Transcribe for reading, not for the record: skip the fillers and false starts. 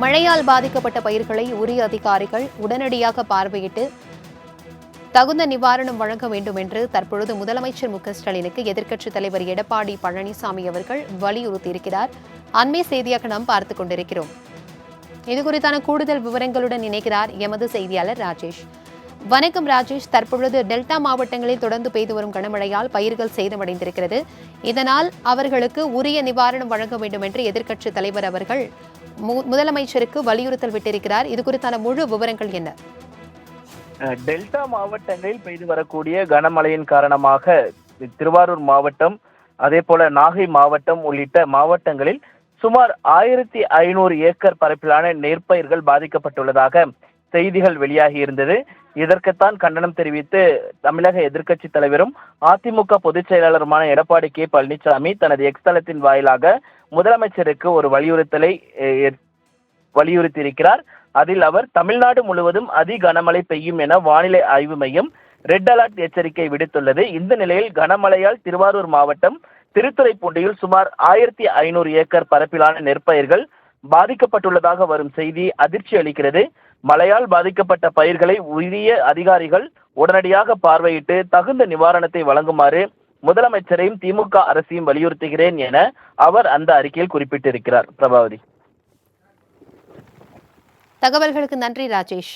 மழையால் பாதிக்கப்பட்ட பயிர்களை உரிய அதிகாரிகள் உடனடியாக பார்வையிட்டு தகுந்த நிவாரணம் வழங்க வேண்டும் என்று தற்பொழுது முதலமைச்சர் மு.க.ஸ்டாலினுக்கு எதிர்க்கட்சித் தலைவர் எடப்பாடி பழனிசாமி அவர்கள் வலியுறுத்தியிருக்கிறார். அண்மை செய்தியாக நாம் பார்த்துக் கொண்டிருக்கிறோம். இதுகுறித்தான கூடுதல் விவரங்களுடன் இணைக்கிறார் எமது செய்தியாளர் ராஜேஷ். வணக்கம் ராஜேஷ். தற்பொழுது டெல்டா மாவட்டங்களில் தொடர்ந்து பெய்து வரும் கனமழையால் பயிர்கள் சேதமடைந்திருக்கிறது. இதனால் அவர்களுக்கு உரிய நிவாரணம் வழங்க வேண்டும் என்று எதிர்க்கட்சித் தலைவர் அவர்கள் முதலமைச்சருக்கு வலியுறுத்தல் விட்டிருக்கிறார். இது குறித்தான முழு விவரங்கள் என்ன? டெல்டா மாவட்டங்களில் பெய்து வரக்கூடிய கனமழையின் காரணமாக திருவாரூர் மாவட்டம், அதே போல நாகை மாவட்டம் உள்ளிட்ட மாவட்டங்களில் சுமார் 1500 ஏக்கர் பரப்பிலான நெற்பயிர்கள் பாதிக்கப்பட்டுள்ளதாக செய்திகள் வெளியாகி இருந்தது. இதற்குத்தான் கண்டனம் தெரிவித்து தமிழக எதிர்க்கட்சி தலைவரும் அதிமுக பொதுச் செயலாளருமான எடப்பாடி கே பழனிசாமி தனது எக்ஸ் தளத்தின் வாயிலாக முதலமைச்சருக்கு ஒரு வலியுறுத்தலை வலியுறுத்தியிருக்கிறார். அதில் அவர் தமிழ்நாடு முழுவதும் அதி கனமழை பெய்யும் என வானிலை ஆய்வு மையம் ரெட் அலர்ட் எச்சரிக்கை விடுத்துள்ளது. இந்த நிலையில் கனமழையால் திருவாரூர் மாவட்டம் திருத்துறைப்பூண்டியில் சுமார் 1500 ஏக்கர் பரப்பிலான நெற்பயிர்கள் பாதிக்கப்பட்டுள்ளதாக வரும் செய்தி அதிர்ச்சி அளிக்கிறது. மழையால் பாதிக்கப்பட்ட பயிர்களை உரிய அதிகாரிகள் உடனடியாக பார்வையிட்டு தகுந்த நிவாரணத்தை வழங்குமாறு முதலமைச்சரையும் திமுக அரசையும் வலியுறுத்துகிறேன் என அவர் அந்த அறிக்கையில் குறிப்பிட்டிருக்கிறார். பிரபாவதி. தகவல்களுக்கு நன்றி ராஜேஷ்.